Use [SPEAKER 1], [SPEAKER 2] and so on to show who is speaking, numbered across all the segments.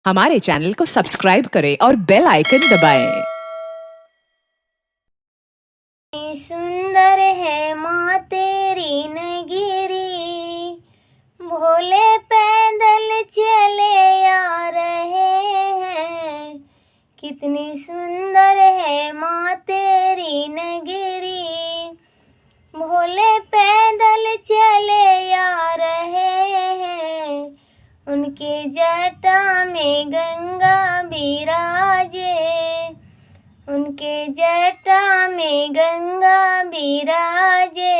[SPEAKER 1] हमारे चैनल को सब्सक्राइब करें और बेल आइकन दबाएं।
[SPEAKER 2] सुंदर है माँ तेरी नगरी, भोले पैदल चले आ रहे हैं। कितनी सुंदर है माँ तेरी नगरी, भोले पैदल चले आ रहे हैं। उनके जटा में गंगा बिराजे, उनके जटा में गंगा बिराजे,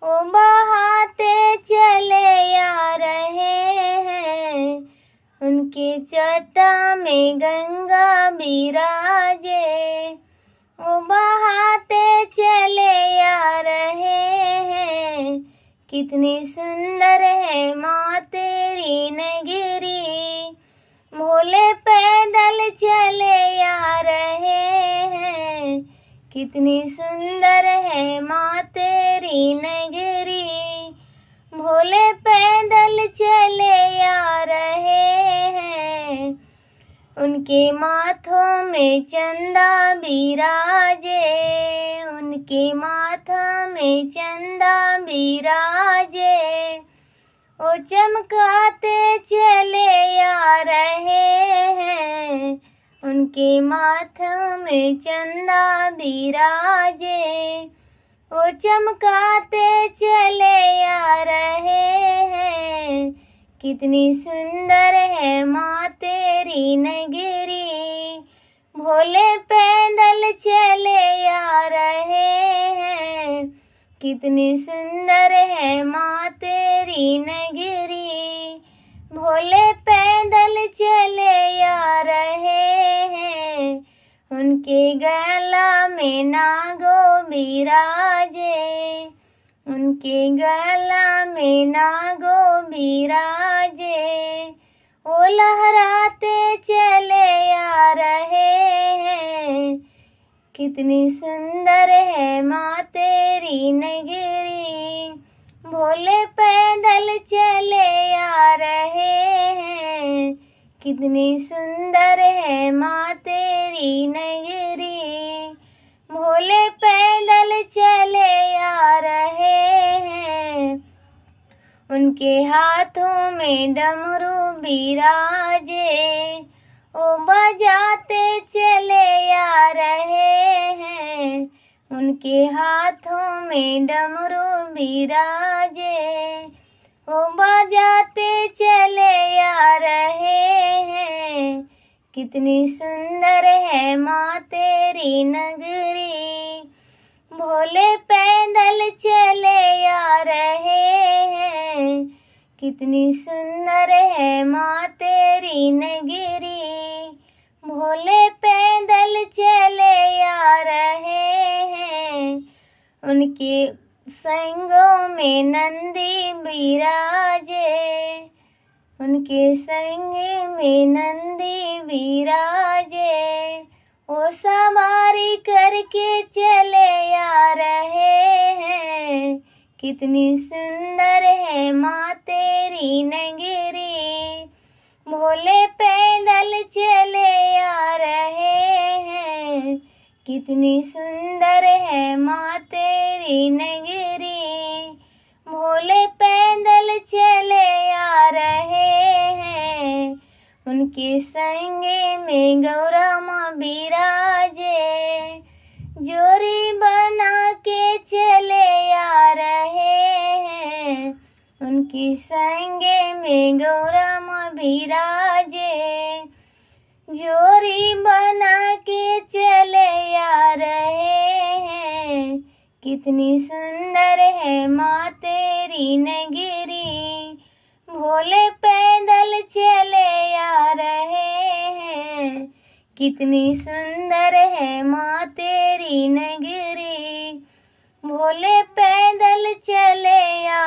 [SPEAKER 2] ओ बहाते चले आ रहे हैं। उनके जटा में गंगा बिराजे, ओ बहाते चले आ रहे हैं। कितनी सुंदर है माँ तेरी नगरी, भोले पैदल चले आ रहे हैं। कितनी सुंदर है माँ तेरी नगरी, भोले पैदल चले आ रहे हैं। उनके माथों में चंदा बिराजे, उनके माथा में चंदा बिराजे, ओ चमकाते चले आ रहे हैं। उनके माथा में चंदा बिराजे, ओ चमकाते चले आ रहे हैं। कितनी सुंदर है माँ तेरी नगरी, भोले पैदल चले आ रहे हैं। कितनी सुंदर है माँ तेरी नगरी, भोले पैदल चले आ रहे हैं। उनके गला में नागो बिराजे, उनके गला में नागो बिराजे, ओ लहराते चले आ रहे हैं। कितनी सुंदर है माँ तेरी नगरी, भोले पैदल चले आ रहे हैं। कितनी सुंदर है माँ तेरी नगरी, भोले पैदल चले आ रहे हैं। उनके हाथों में डमरू बिराजे, ओ बजाते चले आ रहे हैं। उनके हाथों में डमरू बिराजे, ओ बजाते चले आ रहे हैं। कितनी सुंदर है माँ तेरी नगरी, भोले पैदल चले आ रहे हैं। कितनी सुंदर है माँ तेरी नगरी, भोले पैदल चले आ रहे हैं। उनके संगों में नंदी बिराजे, उनके संग में नंदी बिराजे, ओ सवारी करके चले आ रहे हैं। कितनी सुंदर है माँ तेरी नगरी, भोले पैदल चले आ रहे हैं। कितनी सुंदर है माँ तेरी नगरी, भोले पैदल चले आ रहे हैं। उनके संगे में गौरा माँ बिराजे, जोरी बना के चले आ रहे हैं। उनके संगे में गौरा माँ बिराजे, जोरी बना के चले आ रहे हैं। कितनी सुंदर है माँ तेरी नगरी, भोले पैदल चले आ रहे हैं। कितनी सुंदर है माँ तेरी नगरी, भोले पैदल चले आ